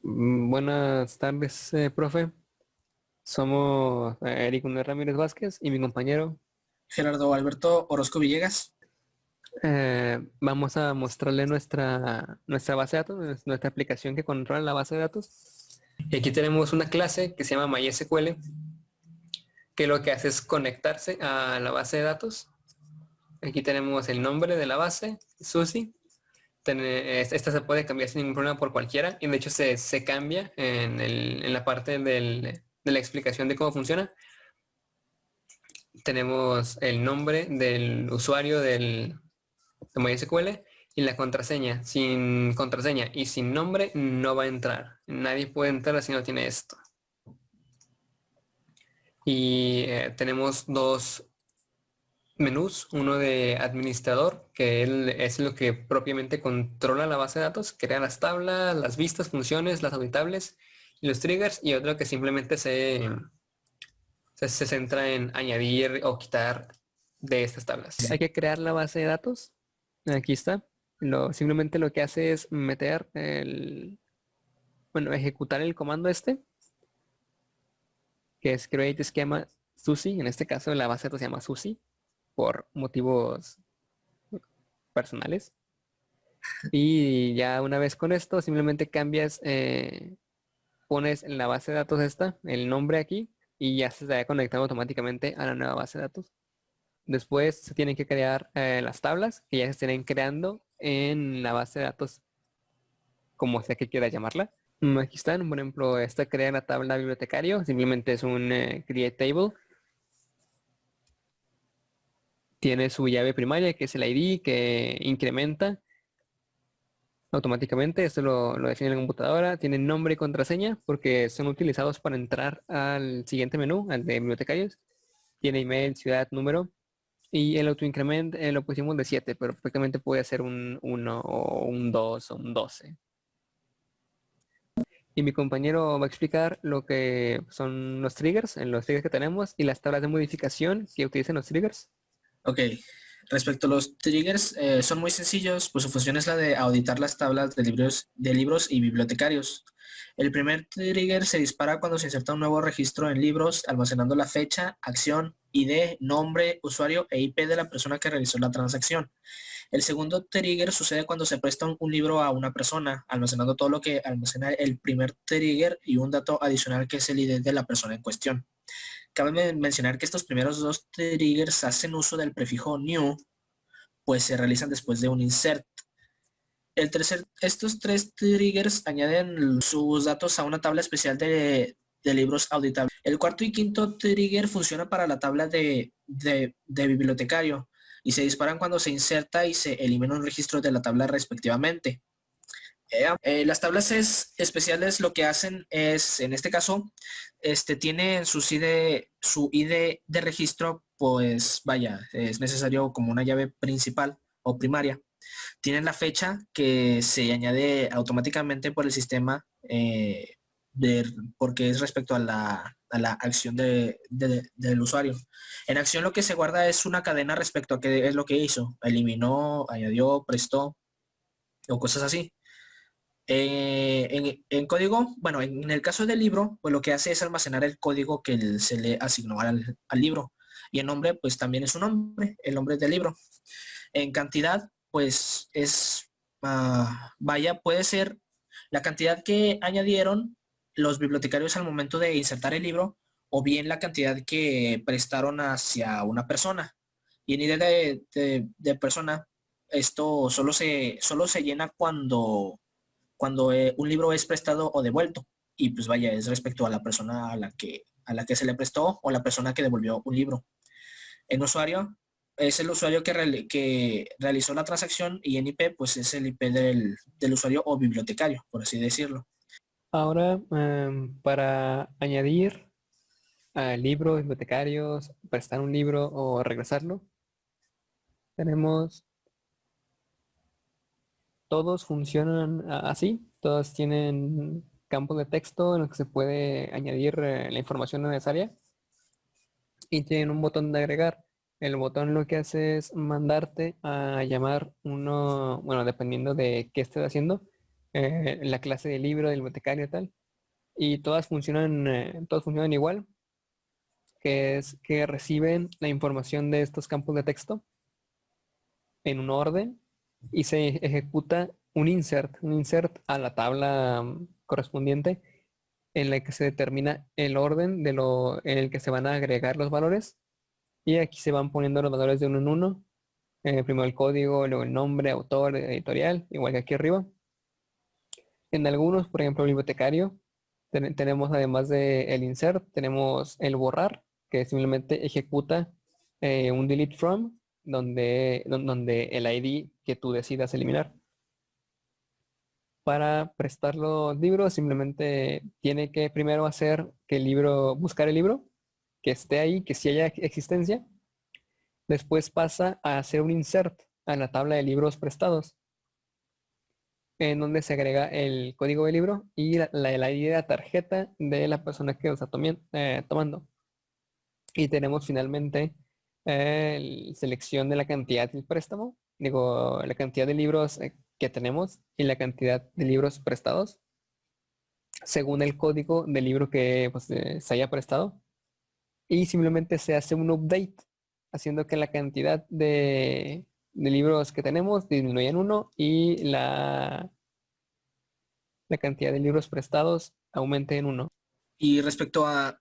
Buenas tardes, profe. Somos Eric Unai Ramírez Vázquez y mi compañero. Gerardo Alberto Orozco Villegas. Vamos a mostrarle nuestra base de datos, nuestra aplicación que controla la base de datos. Y aquí tenemos una clase que se llama MySQL, que lo que hace es conectarse a la base de datos. Aquí tenemos el nombre de la base, SUSY. Esta se puede cambiar sin ningún problema por cualquiera, y de hecho se cambia en la parte de la explicación de cómo funciona. Tenemos el nombre del usuario de MySQL y la contraseña. Sin contraseña y sin nombre no va a entrar. Nadie puede entrar si no tiene esto. Y tenemos dos menús, uno de administrador, que él es lo que propiamente controla la base de datos, crea las tablas, las vistas, funciones, las auditables y los triggers, y otro que simplemente se centra en añadir o quitar de estas tablas. Hay que crear la base de datos. Aquí está. Simplemente lo que hace es meter ejecutar el comando este, que es create schema SUSY. En este caso la base de datos se llama SUSY por motivos personales. Y ya una vez con esto, simplemente cambias, pones en la base de datos esta, el nombre aquí, y ya se está conectando automáticamente a la nueva base de datos. Después se tienen que crear las tablas que ya se estén creando en la base de datos, como sea que quiera llamarla. Aquí están, por ejemplo, esta crea la tabla bibliotecario, simplemente es un create table. Tiene su llave primaria, que es el ID, que incrementa automáticamente. Esto lo define la computadora. Tiene nombre y contraseña, porque son utilizados para entrar al siguiente menú, al de bibliotecarios. Tiene email, ciudad, número. Y el autoincrement lo pusimos de 7, pero perfectamente puede ser un 1 o un 2 o un 12. Y mi compañero va a explicar lo que son los triggers, en los triggers que tenemos y las tablas de modificación que utilizan los triggers. Ok, respecto a los triggers, son muy sencillos, pues su función es la de auditar las tablas de libros y bibliotecarios. El primer trigger se dispara cuando se inserta un nuevo registro en libros, almacenando la fecha, acción, ID, nombre, usuario e IP de la persona que realizó la transacción. El segundo trigger sucede cuando se presta un libro a una persona, almacenando todo lo que almacena el primer trigger y un dato adicional que es el ID de la persona en cuestión. Cabe mencionar que estos primeros dos triggers hacen uso del prefijo new, pues se realizan después de un insert. Estos tres triggers añaden sus datos a una tabla especial de libros auditables. El cuarto y quinto trigger funciona para la tabla de bibliotecario y se disparan cuando se inserta y se elimina un registro de la tabla respectivamente. Las tablas especiales lo que hacen es, en este caso, tienen su ID de registro, pues vaya, es necesario como una llave principal o primaria. Tienen la fecha que se añade automáticamente por el sistema, porque es respecto a la acción del usuario. En acción lo que se guarda es una cadena respecto a qué es lo que hizo. Eliminó, añadió, prestó o cosas así. En código, bueno, en el caso del libro, pues lo que hace es almacenar el código que se le asignó al libro. Y el nombre, pues también es un nombre, el nombre del libro. En cantidad, pues vaya, puede ser la cantidad que añadieron los bibliotecarios al momento de insertar el libro, o bien la cantidad que prestaron hacia una persona. Y en idea de persona, esto solo se llena cuando un libro es prestado o devuelto, y pues vaya, es respecto a la persona a la que se le prestó o la persona que devolvió un libro. En usuario es el usuario que realizó la transacción, y en IP pues es el IP del usuario o bibliotecario, por así decirlo. Ahora, para añadir libros, bibliotecarios, prestar un libro o regresarlo, tenemos, todos funcionan así, todos tienen campos de texto en los que se puede añadir la información necesaria y tienen un botón de agregar. El botón lo que hace es mandarte a llamar uno, bueno, dependiendo de qué estés haciendo, la clase de libro, del bibliotecario y tal. Y todas funcionan igual, que es que reciben la información de estos campos de texto en un orden y se ejecuta un insert a la tabla correspondiente en la que se determina el orden en el que se van a agregar los valores y aquí se van poniendo los valores de uno en uno. Primero el código, luego el nombre, autor, editorial, igual que aquí arriba. En algunos, por ejemplo, el bibliotecario, tenemos además de el insert, tenemos el borrar, que simplemente ejecuta un delete from, donde el ID que tú decidas eliminar. Para prestar los libros, simplemente tiene que primero hacer que el libro, buscar el libro, que esté ahí, que sí haya existencia. Después pasa a hacer un insert a la tabla de libros prestados, en donde se agrega el código del libro y el ID de la tarjeta de la persona que lo está tomando. Y tenemos finalmente selección de la cantidad del préstamo, digo, la cantidad de libros que tenemos y la cantidad de libros prestados según el código del libro que pues, se haya prestado. Y simplemente se hace un update, haciendo que la cantidad de libros que tenemos disminuya en uno y la cantidad de libros prestados aumente en uno. Y respecto a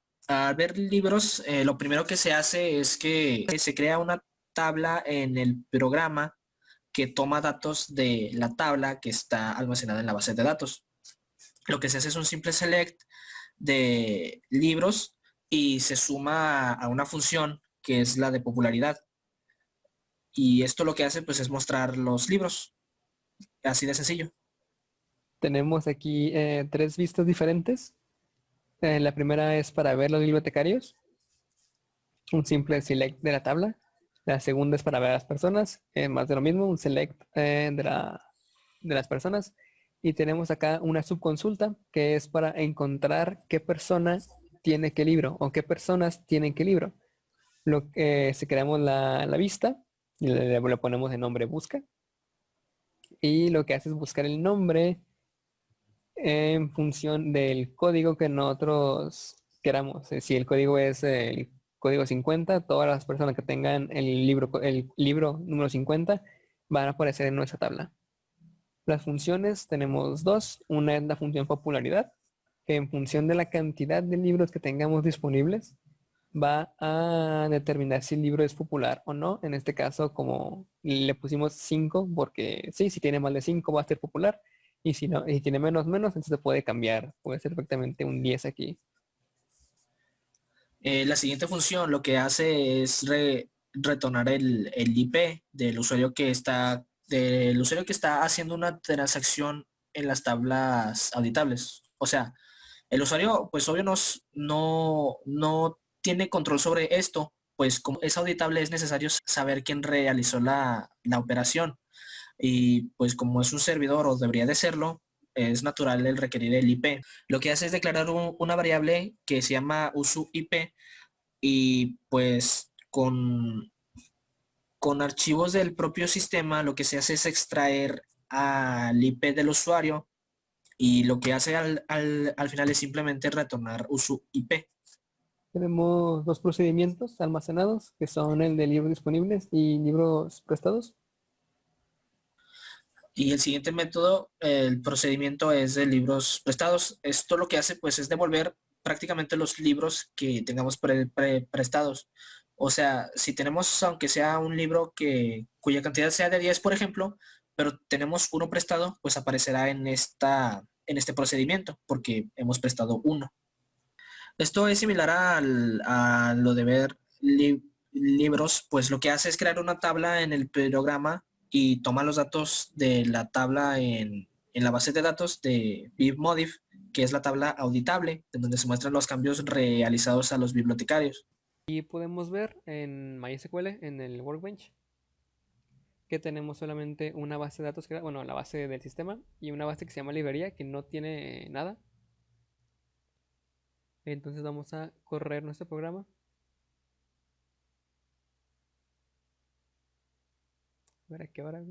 ver libros, lo primero que se hace es que se crea una tabla en el programa que toma datos de la tabla que está almacenada en la base de datos. Lo que se hace es un simple select de libros y se suma a una función que es la de popularidad. Y esto lo que hace pues es mostrar los libros, así de sencillo. Tenemos aquí tres vistas diferentes. La primera es para ver los bibliotecarios, un simple select de la tabla. La segunda es para ver a las personas, más de lo mismo, un select de las personas. Y tenemos acá una subconsulta que es para encontrar qué persona tiene qué libro o qué personas tienen qué libro. Si creamos la vista y le ponemos el nombre busca. Y lo que hace es buscar el nombre en función del código que nosotros queramos. Si el código es el código 50, todas las personas que tengan el libro número 50 van a aparecer en nuestra tabla. Las funciones tenemos dos. Una es la función popularidad, que en función de la cantidad de libros que tengamos disponibles, va a determinar si el libro es popular o no. En este caso, como le pusimos 5, porque sí, si tiene más de 5 va a ser popular. Y si no, y si tiene menos, entonces puede cambiar. Puede ser perfectamente un 10 aquí. La siguiente función lo que hace es retornar el IP del usuario que está haciendo una transacción en las tablas auditables. O sea, el usuario, pues obvio, no tiene control sobre esto, pues como es auditable es necesario saber quién realizó la operación. Y pues como es un servidor o debería de serlo, es natural el requerir el IP. Lo que hace es declarar una variable que se llama usu IP y pues con archivos del propio sistema lo que se hace es extraer al IP del usuario y lo que hace al final es simplemente retornar usu IP. Tenemos dos procedimientos almacenados, que son el de libros disponibles y libros prestados. Y el siguiente método, el procedimiento es de libros prestados. Esto lo que hace pues es devolver prácticamente los libros que tengamos prestados. O sea, si tenemos, aunque sea un libro cuya cantidad sea de 10 por ejemplo, pero tenemos uno prestado, pues aparecerá en este procedimiento, porque hemos prestado uno. Esto es similar a lo de ver libros, pues lo que hace es crear una tabla en el programa y toma los datos de la tabla en la base de datos de BibModif, que es la tabla auditable, en donde se muestran los cambios realizados a los bibliotecarios. Y podemos ver en MySQL, en el Workbench, que tenemos solamente una base de datos, bueno, la base del sistema y una base que se llama librería que no tiene nada. Entonces vamos a correr nuestro programa. A ver a qué hora.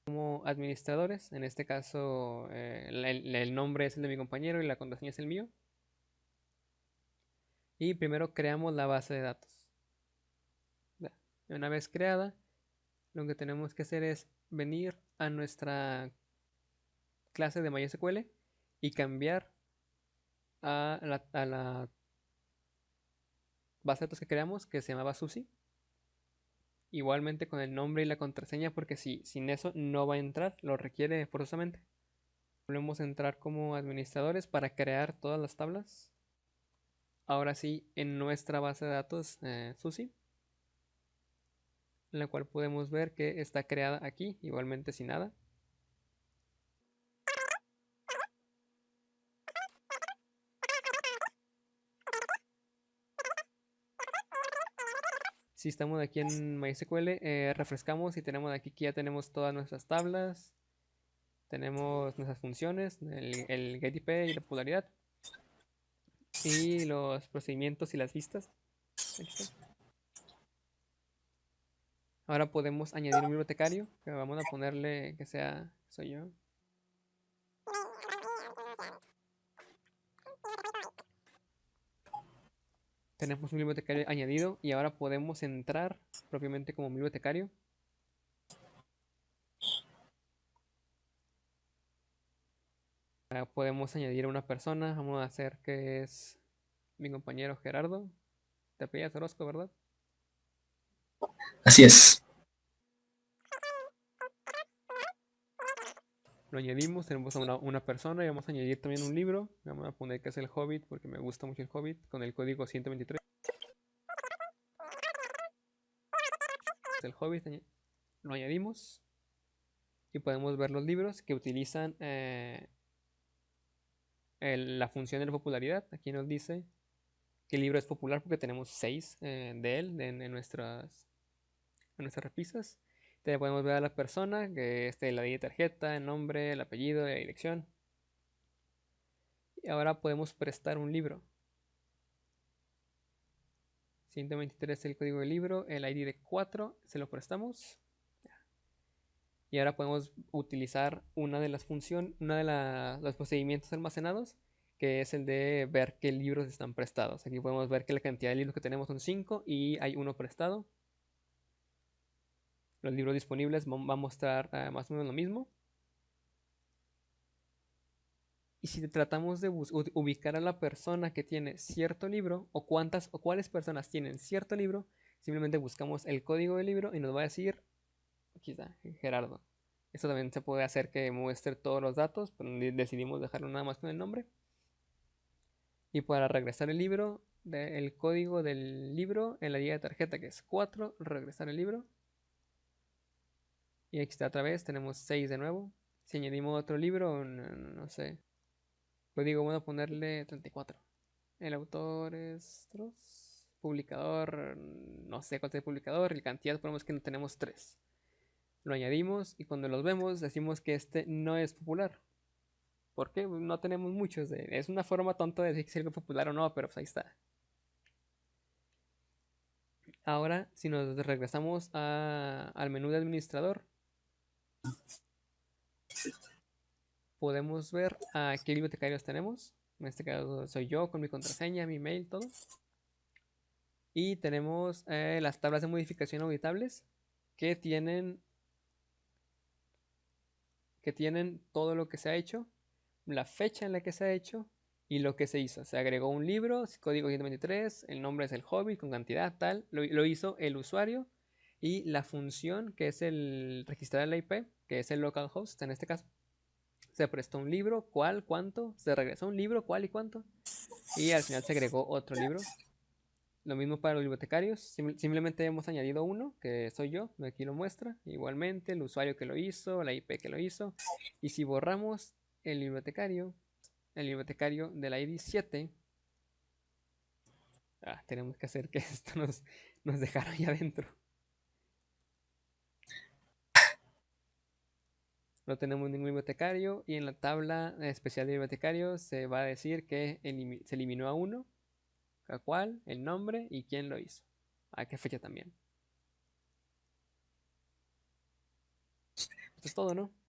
como administradores. En este caso, el nombre es el de mi compañero y la contraseña es el mío. Y primero creamos la base de datos. Una vez creada, lo que tenemos que hacer es venir a nuestra clase de MySQL y cambiar a la base de datos que creamos, que se llamaba SUSI. Igualmente con el nombre y la contraseña, porque si sin eso no va a entrar, lo requiere forzosamente. Volvemos a entrar como administradores para crear todas las tablas. Ahora sí, en nuestra base de datos SUSI, en la cual podemos ver que está creada aquí, igualmente sin nada. Si estamos aquí en MySQL, refrescamos y tenemos aquí que ya tenemos todas nuestras tablas. Tenemos nuestras funciones, el getIP y la popularidad. Y los procedimientos y las vistas. Aquí está. Ahora podemos añadir un bibliotecario, que vamos a ponerle que sea, soy yo. Tenemos un bibliotecario añadido y ahora podemos entrar propiamente como bibliotecario. Podemos añadir a una persona, vamos a hacer que es mi compañero Gerardo. Te apellidas Orozco, ¿verdad? Así es. Lo añadimos, tenemos a una persona y vamos a añadir también un libro. Vamos a poner que es el Hobbit porque me gusta mucho el Hobbit con el código 123. Es el Hobbit, lo añadimos y podemos ver los libros que utilizan la función de la popularidad. Aquí nos dice que el libro es popular porque tenemos 6 de él en nuestras repisas. Entonces podemos ver a la persona, que es la de tarjeta, el nombre, el apellido, la dirección. Y ahora podemos prestar un libro. 123 es el código del libro, el ID de 4 se lo prestamos. Y ahora podemos utilizar una de las funciones, los procedimientos almacenados, que es el de ver qué libros están prestados. Aquí podemos ver que la cantidad de libros que tenemos son 5 y hay uno prestado. Los libros disponibles va a mostrar más o menos lo mismo. Y si tratamos de ubicar a la persona que tiene cierto libro, o cuáles personas tienen cierto libro, simplemente buscamos el código del libro y nos va a decir, aquí está, Gerardo. Esto también se puede hacer que muestre todos los datos, pero decidimos dejarlo nada más con el nombre. Y para regresar el libro, el código del libro en la guía de tarjeta, que es 4, regresar el libro. Y aquí está otra vez, tenemos 6 de nuevo. Si añadimos otro libro, no sé. Código, bueno, ponerle 34. El autor es publicador, no sé cuál es el publicador. Y la cantidad ponemos que no tenemos 3. Lo añadimos y cuando los vemos decimos que este no es popular. ¿Por qué? No tenemos muchos. Es una forma tonta de decir si algo es popular o no, pero pues ahí está. Ahora, si nos regresamos al menú de administrador, podemos ver a qué bibliotecarios tenemos. En este caso soy yo con mi contraseña, mi mail, todo. Y tenemos las tablas de modificación auditables que tienen todo lo que se ha hecho, la fecha en la que se ha hecho y lo que se hizo. Se agregó un libro, código 123, el nombre es el Hobbit con cantidad tal, lo hizo el usuario y la función que es el registrar la IP, que es el localhost en este caso. Se prestó un libro, cuál, cuánto, se regresó un libro, cuál y cuánto, y al final se agregó otro libro. Lo mismo para los bibliotecarios, simplemente hemos añadido uno, que soy yo, aquí lo muestra, igualmente el usuario que lo hizo, la IP que lo hizo, y si borramos el bibliotecario del ID 7, tenemos que hacer que esto nos dejara ahí adentro. No tenemos ningún bibliotecario y en la tabla especial de bibliotecarios se va a decir que se eliminó a uno, a cuál, el nombre y quién lo hizo, a qué fecha también. es todo, ¿no?